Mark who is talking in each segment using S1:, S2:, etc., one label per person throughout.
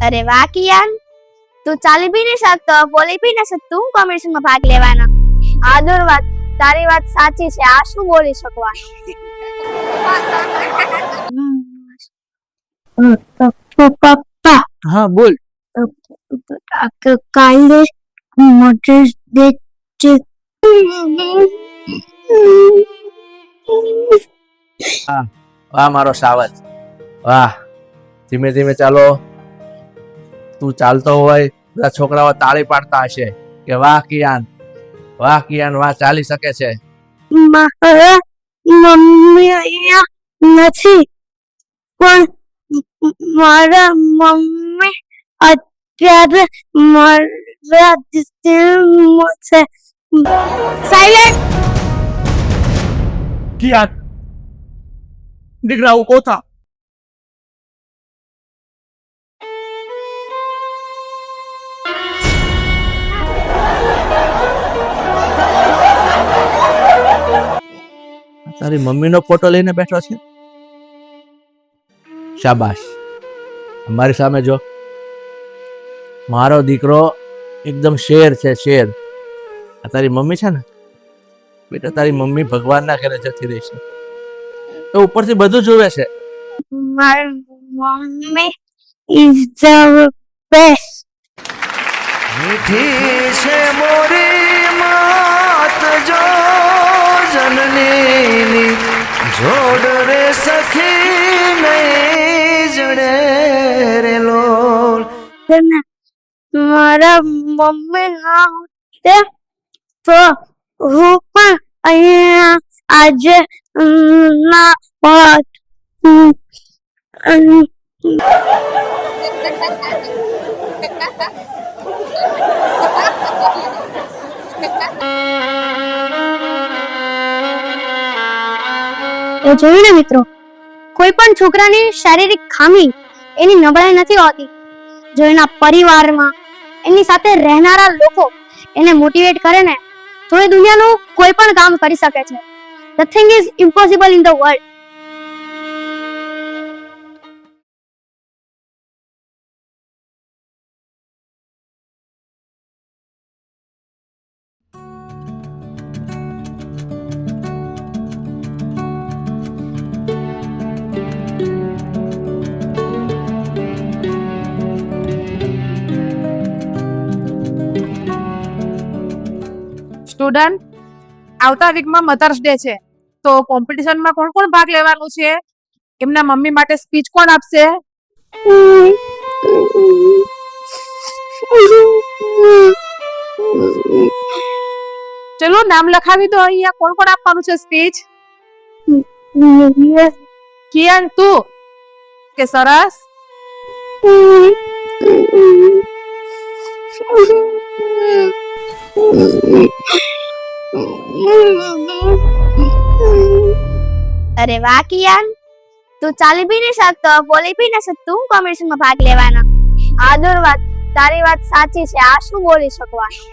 S1: अरे वाह कियान, તું ચાલી બી નહીં શકતો, બોલી બી નહીં શકતો, હું કોમ્પિટિશનમાં ભાગ લેવાનો? આદુર વાત, તારી વાત સાચી છે, આ શું બોલી શકવાનું? પપ્પા,
S2: હા બોલ.
S1: કાલે મધર્સ ડે છે.
S2: વાહ મારો સાવજ, વાહ. ધીમે ધીમે ચાલો. તું ચાલતો હોય બધા છોકરાઓ તાળી પાડતા હશે કે વાહ કિયાન, વાહ કિયાન, વાહ, ચાલી શકે છે.
S1: મારા મમ્મી અહીંયા નથી, પણ મારા મમ્મી અત્યારે મારા દિલમાં છે. સાયલેન્ટ.
S2: કિયાન દીકરા હું કોથા. તારી મમ્મીનો ફોટો લઈને બેઠો છે. શાબાશ, મારી સામે જો. મારો દીકરો એકદમ શેર છે, શેર. આ તારી મમ્મી છે ને બેટા, તારી મમ્મી ભગવાનના ઘરે જતી રહી છે તો ઉપરથી બધું જોવે છે.
S1: My mommy is the best.
S3: મીઠી છે મોરી માત જો જનની જોડ રે સખી નહીં જડે રે લોલ.
S1: મારા મમ્મી ના હોતે તો હું પણ અહીંયા આજે ના હોત. એ જોયું ને મિત્રો, કોઈ પણ છોકરાની શારીરિક ખામી એની નબળાઈ નથી હોતી. જો એના પરિવારમાં એની સાથે રહેનારા લોકો એને મોટિવેટ કરે ને તો એ દુનિયાનું કોઈ પણ કામ કરી શકે છે. Nothing is impossible in the world.
S4: Student, આવતા વીકમાં મધર્સ ડે છે તો કોમ્પિટિશનમાં કોણ કોણ ભાગ લેવાનું છે? એમના મમ્મી માટે સ્પીચ કોણ આપશે? ચલો નામ લખાવી દો અહીંયા. કોણ કોણ આપવાનું છે સ્પીચ? કિયાન, તું કે સરસ.
S1: અરે વાહ કિયાન, તું ચાલી બી નહીં શકતો, બોલી બી નહીં શકતો, હું કોમ્પિટિશનમાં ભાગ લેવાનો? આદુર વાત, તારી વાત સાચી છે, આ શું બોલી શકવાનું?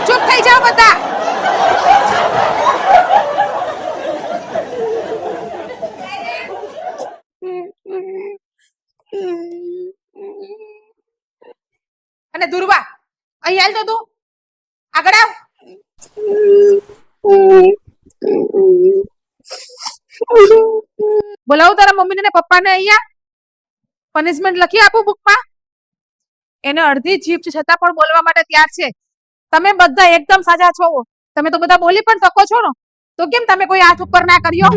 S4: ચૂપ થઈ જાઓ બધા. અને દુર્વા, અહીં હાલ તો તું આગળ આવ. બોલાવું તારા મમ્મીને ને પપ્પાને અહીંયા. પનિશમેન્ટ લખી આપું બુકમાં. એને અડધી જીભ છે છતાં પણ બોલવા માટે તૈયાર છે. તમે બધા એકદમ સાજા છો. તમે તો બધા બોલી પણ શકો છો ને, તો કેમ તમે કોઈ હાથ ઉપર ના કર્યો?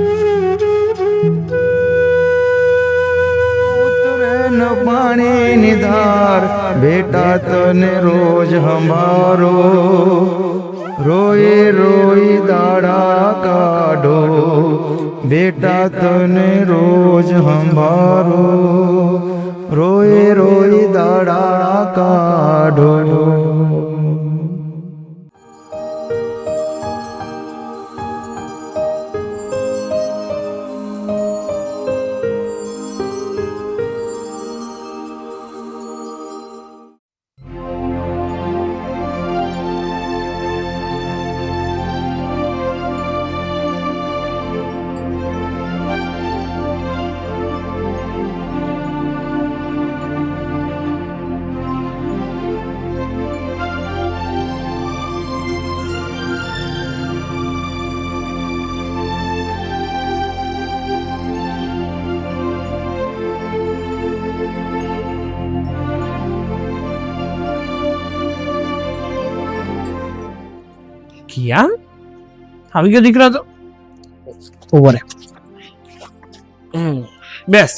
S3: ન પાણીની ધાર બેટા તને રોજ હંભારો, રોઈ રોઈ દાડા કાઢો બેટા તને રોજ હંભારો, રોઈ રોઈ દાડા કાઢો.
S5: કિયાન આવી ગયો દીકરા તો ઉભો રે. બેસ.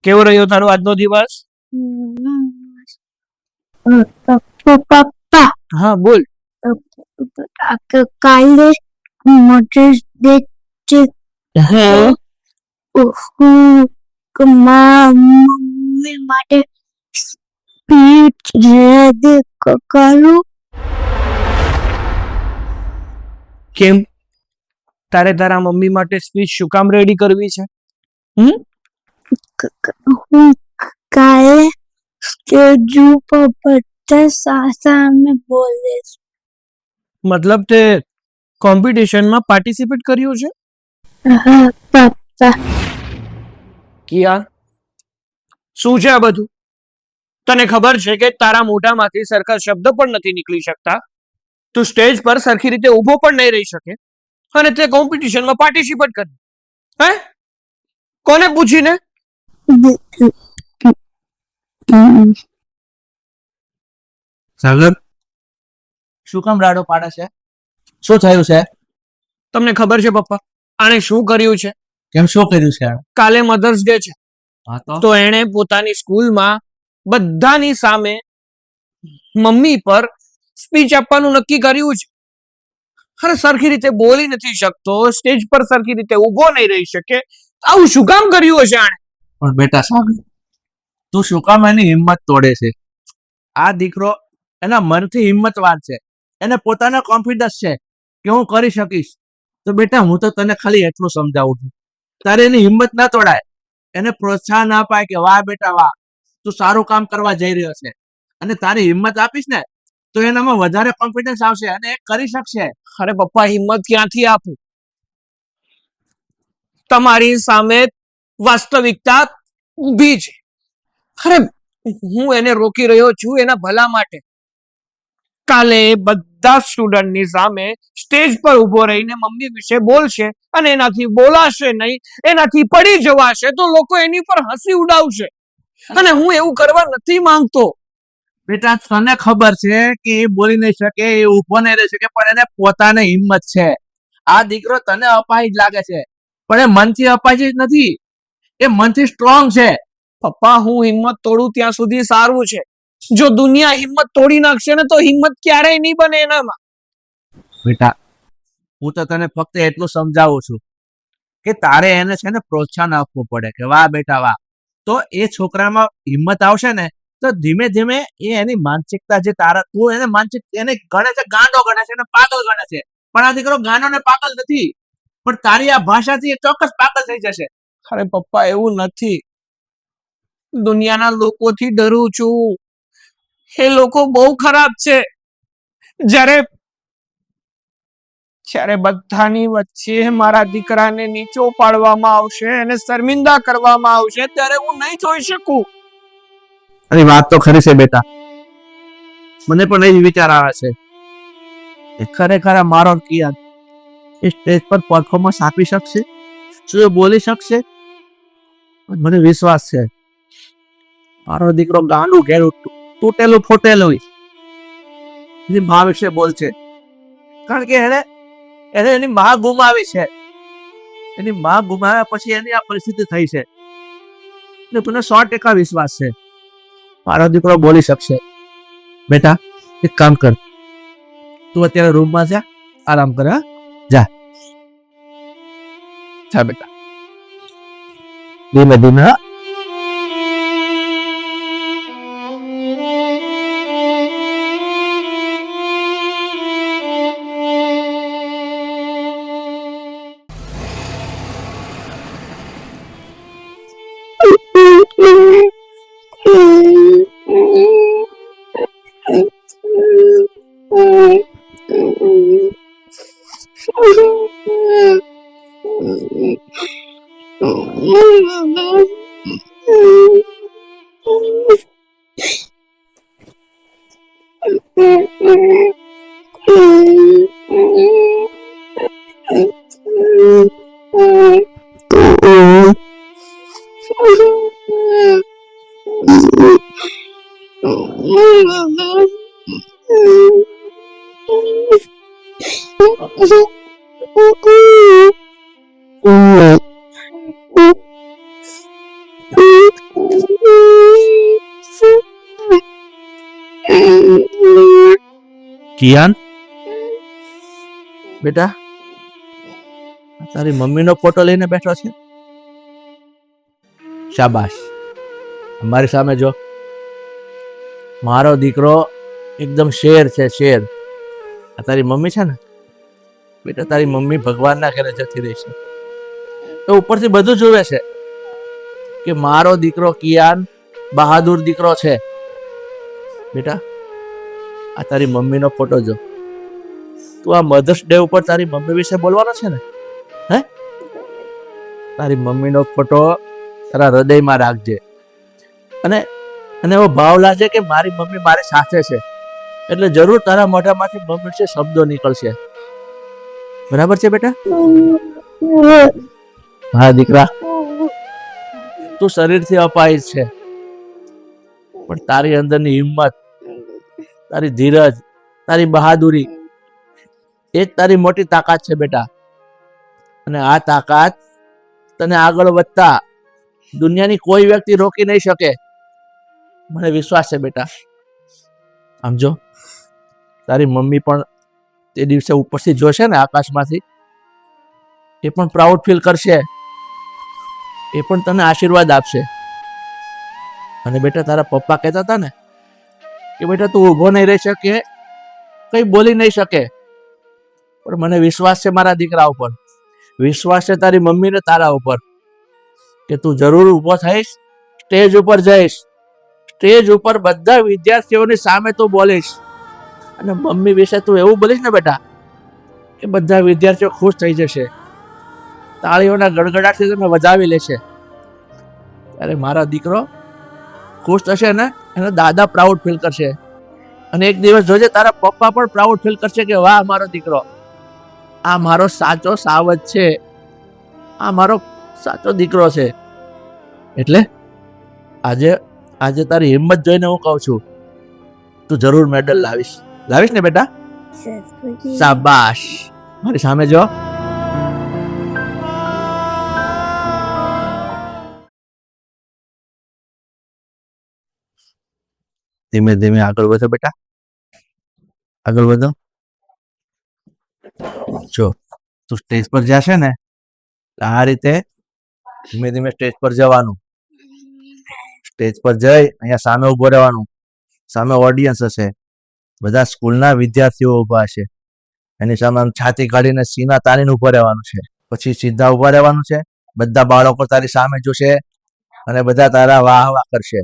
S5: કેવો રહ્યો તારો આજનો દિવસ?
S1: પપ્પા
S5: હા બોલ.
S1: કાલે મધર્સ ડે છે. હું મમ્મી માટે સ્પીચ રેડી કરું.
S5: કેમ તારે તારા મમ્મી માટે સ્પીચ શું કામ રેડી કરવી છે?
S1: હું કાલે સ્ટેજ ઉપર બધા સામે બોલીશ.
S5: મતલબ તે કોમ્પિટિશનમાં પાર્ટિસિપેટ કર્યું છે?
S1: હા પપ્પા.
S5: કિયાન શું છે આ બધું? તને ખબર છે કે તારા મોઢામાંથી સરખા શબ્દ પણ નથી નીકળી શકતા, તું સ્ટેજ પર સરખી રીતે ઊભો પણ નહીં રહી શકે અને તે કોમ્પિટિશનમાં પાર્ટિસિપેટ કરી? હે? કોને પૂછીને?
S2: સાગર શું કામ રાડો પાડે છે? શું થયું છે?
S5: તમને ખબર છે પપ્પા આણે શું કર્યું છે?
S2: કેમ શું કર્યું છે આણે?
S5: કાલે મધર્સ ડે છે
S2: હા
S5: તો એણે પોતાની સ્કૂલમાં બધાની સામે મમ્મી પર સ્પીચ આપવાનું નક્કી કર્યું છે. અરે સરખી રીતે બોલી નથી શકતો, સ્ટેજ પર સરખી રીતે ઊભો નહીં રહી શકે, આવું શું કામ કર્યું હશે આણે?
S2: પણ બેટા સાગર તું શું કામ એની હિંમત તોડે છે? આ દીકરો એના મનથી હિંમતવાન છે, એને પોતાનો કોન્ફિડન્સ છે કે હું કરી શકીશ. તો બેટા હું તો તને ખાલી એટલું સમજાવું છું, તારે એની હિંમત ના તોડાય, એને પ્રોત્સાહન અપાય કે વાહ બેટા વાહ, તું સારું કામ કરવા જઈ રહ્યો છે, અને તારી હિંમત આપીશ ને તો એનામાં વધારે કોન્ફિડન્સ આવશે અને એ કરી શકશે.
S5: અરે પપ્પા હિંમત ક્યાંથી આપું? તમારી સામે વાસ્તવિકતા ઊભી છે. અરે હું એને રોકી રહ્યો છું એના ભલા માટે. કાલે બધા સ્ટુડન્ટની સામે સ્ટેજ પર ઊભો રહીને મમ્મી વિશે બોલશે અને એનાથી બોલાશે નહીં, એનાથી પડી જવાશે તો લોકો એની પર હસી ઉડાવશે, અને હું એવું કરવા નથી માંગતો.
S2: બેટા તને ખબર છે કે એ બોલી નહીં શકે, એ ઊભો નહીં રહી શકે, પણ એને પોતાની હિંમત છે. આ દીકરો તને અપાહિજ લાગે છે પણ એ મનથી અપાહિજ નથી, એ મનથી સ્ટ્રોંગ છે.
S5: પપ્પા હું હિંમત તોડું ત્યાં સુધી સારું છે. જો દુનિયા હિંમત તોડી નાખશે ને તો હિંમત ક્યારેય નહીં બને એનામાં.
S2: બેટા હું તો તને ફક્ત એટલું સમજાવું છું કે તારે એને છે ને પ્રોત્સાહન આપવું પડે કે વાહ બેટા વાહ, તો એ છોકરામાં હિંમત આવશે ને તો ધીમે ધીમે એ એની માનસિકતા જે તારા તું એને માનસિક એને ગણે છે, ગાંડો ગણે છે, એને પાગલ ગણે છે, પણ આ દીકરો ગાંડો ને પાગલ નથી, પણ તારી આ ભાષાથી એ ચોક્કસ પાગલ થઈ જશે.
S5: અરે પપ્પા એવું નથી, દુનિયાના લોકોથી ડરું છું. એ લોકો બહુ ખરાબ છે. જ્યારે જ્યારે બધાની વચ્ચે મારા દીકરાને નીચો પાડવામાં આવશે, એને શર્મિંદા કરવામાં આવશે, ત્યારે હું નહીં જોઈ શકું.
S2: અરે વાત તો ખરી છે બેટા, મને પણ એ જ વિચાર આવે છે એ ખરેખર આ મારો કિયાન એ સ્ટેજ પર પરફોર્મન્સ આપી શકશે, શું એ બોલી શકશે? મને વિશ્વાસ છે મારો દીકરો ગાંડું ઘેરું તૂટેલું ફૂટેલું એની મા વિશે બોલશે, કારણ કે એને એને એની મા ગુમાવી છે, એની મા ગુમાવ્યા પછી એની આ પરિસ્થિતિ થઈ છે. મને 100% વિશ્વાસ છે મારો દીકરો બોલી શકશે. બેટા એક કામ કર, તું અત્યારે રૂમમાં જા, આરામ કર. હા જા જા બેટા, ધીમે ધીમે. હા કિયાન બેટા તારી મમ્મીનો ફોટો લઈને બેઠો છે. શાબાશ, મારી સામે જો. મારો દીકરો એકદમ શેર છે, શેર. આ તારી મમ્મી છે ને બેટા, તારી મમ્મી ભગવાનના ઘરે જતી રહી છે તો ઉપરથી બધું જોવે છે કે મારો દીકરો કિયાન બહાદુર દીકરો છે. બેટા આ તારી મમ્મીનો ફોટો જો. તું આ મધર્સ ડે ઉપર તારી મમ્મી વિશે બોલવાનો છે ને? હે, તારી મમ્મીનો ફોટો તારા હૃદયમાં રાખજે અને એવો ભાવ લાગે કે મારી મમ્મી મારી સાથે છે, એટલે જરૂર તારા મોઢામાંથી મમ્મી વિશે શબ્દો નીકળશે. બરાબર છે બેટા? હા દીકરા, તું શરીરથી અપાહિત છે પણ તારી અંદરની હિંમત, તારી ધીરજ, તારી બહાદુરી એ જ તારી મોટી તાકાત છે બેટા. અને આ તાકાત તને આગળ વધતા દુનિયાની કોઈ વ્યક્તિ રોકી નહીં શકે. મને વિશ્વાસ છે બેટા. આમ જો, તારી મમ્મી પણ તે દિવસે ઉપરથી જોશે ને આકાશમાંથી, એ પણ પ્રાઉડ ફીલ કરશે, એ પણ તને આશીર્વાદ આપશે. અને બેટા તારા પપ્પા કહેતા હતા ને કે બેટા તું ઊભો નહીં રહી શકે, કંઈ બોલી નહીં શકે, પણ મને વિશ્વાસ છે મારા દીકરા ઉપર, વિશ્વાસ છે તારી મમ્મીને તારા ઉપર કે તું જરૂર ઊભો થઈશ, સ્ટેજ ઉપર જઈશ, સ્ટેજ ઉપર બધા વિદ્યાર્થીઓની સામે તું બોલીશ અને મમ્મી વિશે તું એવું બોલીશ ને બેટા કે બધા વિદ્યાર્થીઓ ખુશ થઈ જશે, તાળીઓના ગડગડાટથી તને વધાવી લેશે. ત્યારે મારા દીકરો ખુશ થશે ને એનો દાદા પ્રાઉડ ફીલ કરશે. અને એક દિવસ જોજે તારા પપ્પા પણ પ્રાઉડ ફીલ કરશે કે વાહ મારો દીકરો, આ મારો સાચો સાવજ છે, આ મારો સાચો દીકરો છે. એટલે આજે તારી હિંમત જોઈને હું કહું છું તું જરૂર મેડલ લાવીશ ને બેટા? શાબાશ, મારી સામે જો. ધીમે ધીમે આગળ વધો બેટા, આગળ વધો. જો તું સ્ટેજ પર જશે ને આ રીતે ધીમે ધીમે સ્ટેજ પર જવાનું. સ્ટેજ પર જઈ અહીંયા સામે ઉભો રહેવાનું, સામે ઓડિયન્સ હશે, બધા સ્કૂલના વિદ્યાર્થીઓ ઉભા હશે, એની સામે આમ છાતી કાઢીને સીના તાણીને ઉભો રહેવાનું છે. પછી સીધા ઉભા રહેવાનું છે, બધા બાળકો તારી સામે જોશે અને બધા તારા વાહ વાહ કરશે.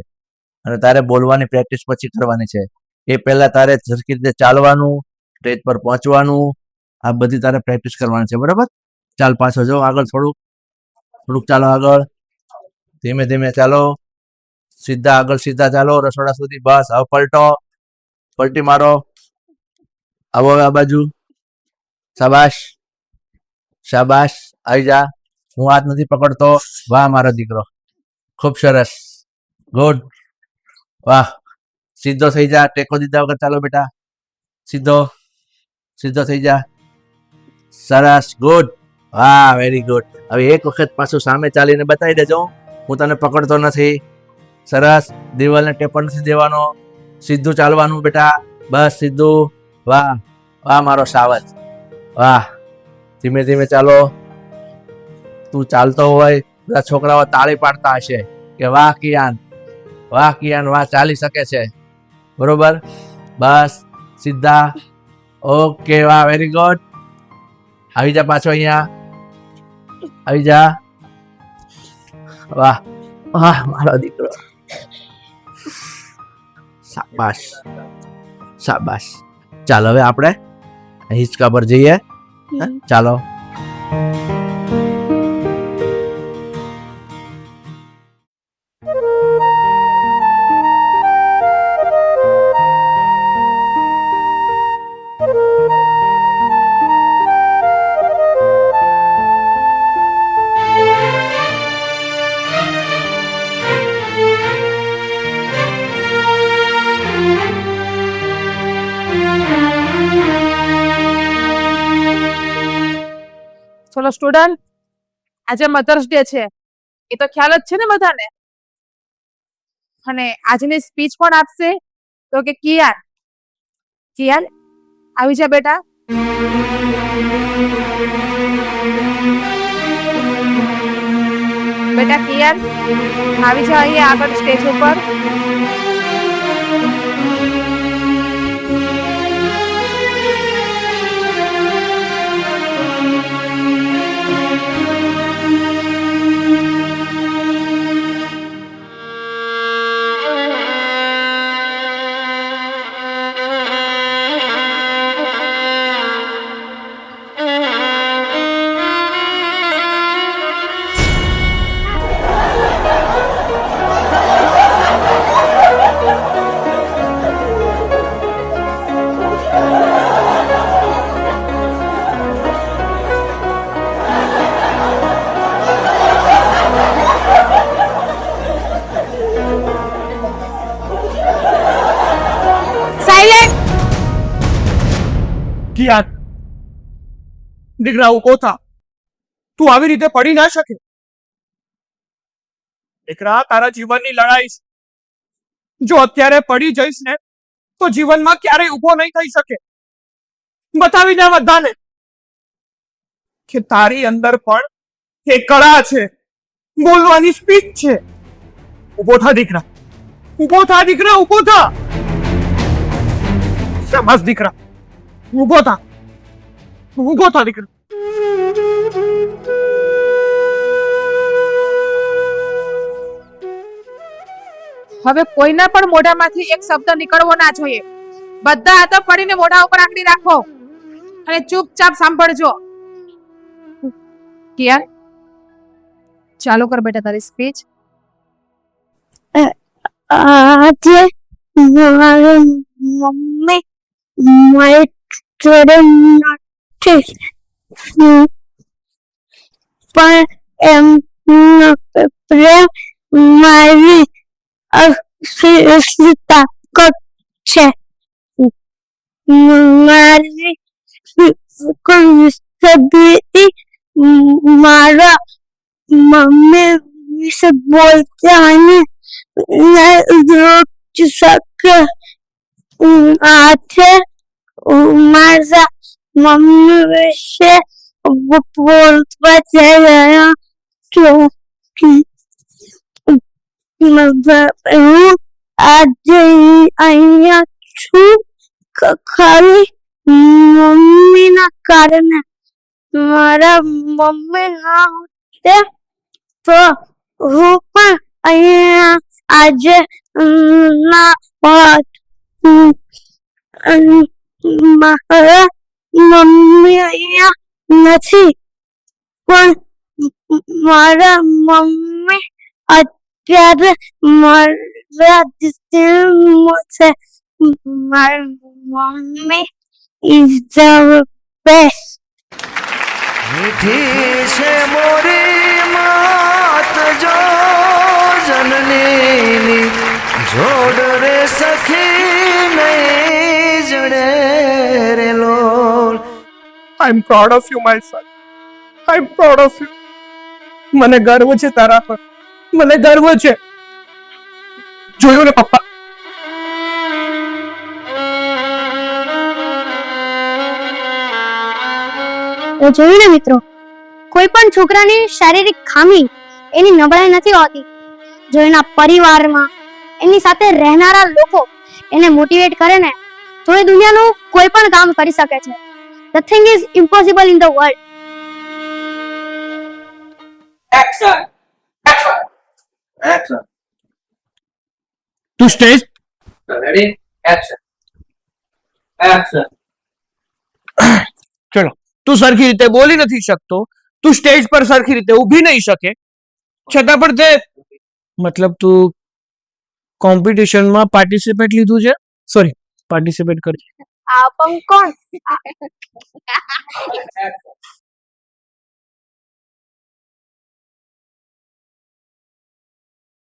S2: અને તારે બોલવાની પ્રેક્ટિસ પછી કરવાની છે. એ પહેલા તારે સરખી રીતે ચાલવાનું, સ્ટેજ પર પહોંચવાનું, આ બધી તારે પ્રેક્ટિસ કરવાની છે. બરાબર? ચાલ પાછો જો આગળ, થોડુંક ચાલો આગળ, ધીમે ધીમે ચાલો, સીધા આગળ સીધા ચાલો રસોડા સુધી. બસ હવે પલટી મારો, આવો આ બાજુ. શાબાશ શાબાશ, આવી જા. હું હાથ નથી પકડતો. વાહ મારો દીકરો, ખૂબ સરસ, ગુડ, વાહ. સીધો થઈ જા, ટેકો દીધા વગર ચાલો બેટા. સીધો થઈ જા. સરસ, ગુડ, વાહ, વેરી ગુડ. હવે એક વખત પાછું સામે ચાલીને બતાવી દેજો, હું તને પકડતો નથી. સરસ, દિવાલને ટેપો નથી દેવાનો, સીધું ચાલવાનું બેટા, બસ સીધું. વાહ વાહ મારો સાવજ, વાહ. ધીમે ધીમે ચાલો. તું ચાલતો હોય બધા છોકરાઓ તાળી પાડતા હશે કે વાહ કિયાન, વાહ કિયાન, વાહ, ચાલી શકે છે. બરોબર? બસ સીધા. ઓકે, વાહ, વેરી ગુડ. આવી જા પાછો અહીંયા, આવી જા. વાહ વાહ મારો દીકરો, શાબાશ શાબાશ. ચાલો હવે આપણે હિંચકા પર જઈએ. ચાલો.
S4: ચલો સ્ટુડન્ટ, આજે મધર્સ ડે છે, એ તો ખ્યાલ જ છે ને બધાને. અને આજની સ્પીચ કોણ આપશે? તો કે કિયાન. કિયાન, આવી જા બેટા. બેટા કિયાન, આવી જા અહીંયા આગળ સ્ટેજ ઉપર. સાયલેન્ટ.
S5: કિયાન, દીકરા ઉભો થા. તું આવી રીતે પડી ના શકે. દીકરા, તારા જીવનની લડાઈ છે. જો અત્યારે પડી જઈશ ને તો જીવનમાં ક્યારેય ઊભો નહીં થઈ શકે. બતાવી દે બધાને કે તારી અંદર પણ એક કળા છે, બોલવાની સ્પીચ છે. ઉભો થા દીકરા, ઉભો થા દીકરા, ઉભો થા. શાબાશ દીકરા, ઉભો થા, ઉભો થા દીકરા.
S4: હવે કોઈના પણ મોઢામાંથી એક શબ્દ નીકળવો ના જોઈએ. બધા હાથો પડીને મોઢા ઉપર આંગળી રાખો અને ચૂપચાપ સાંભળજો. કિયાન, ચાલુ કર બેટા તારી સ્પીચ.
S1: આજે મારી મમ્મી મારી જોડે નથી, પણ એમનો પ્રેમ મારી અસલી તાકાત છે. મારી કોઈ મારા મમ્મી વિશે બોલતા અને રોજ શકે. આજે મારા મમ્મી વિશે બોલવા જઈ રહ્યા છું. હું આજે અહીંયા છું ખાલી મમ્મીના કારણે. મારા મમ્મી ના હોતે તો હું પણ અહીંયા આજે ના હોત. મારા મમ્મી અહીંયા નથી, પણ મારા મમ્મી અત્યારે મારા દિલમાં છે. મારી મમ્મી is the best.
S3: મીઠી છે મોરી માત જો જનની જોડ રે સખી નહીં જડે રે લોલ.
S5: I am proud of you my son. I am proud of you. મને ગર્વ છે તારા પર, મને ગર્વ છે. જોયું ને પપ્પા,
S1: તો જોયું ને મિત્રો, કોઈ પણ છોકરાની શારીરિક ખામી એની નબળાઈ નથી હોતી. જો એના પરિવારમાં એની સાથે રહેનારા લોકો એને મોટિવેટ કરે ને તો એ દુનિયાનું કોઈ પણ કામ કરી શકે છે. Nothing is impossible in the world.
S2: Action, action, action.
S5: તું સ્ટેજ
S2: રેડી, એક્શન, એક્શન.
S5: ચલો. તું સરખી રીતે બોલી નથી શકતો, તું સ્ટેજ પર સરખી રીતે ઊભી નહીં શકે, છતાં પણ તે મતલબ તું કોમ્પિટિશનમાં પાર્ટિસિપેટ લીધું છે, સોરી પાર્ટિસિપેટ કરી.
S1: આ પણ કોણ?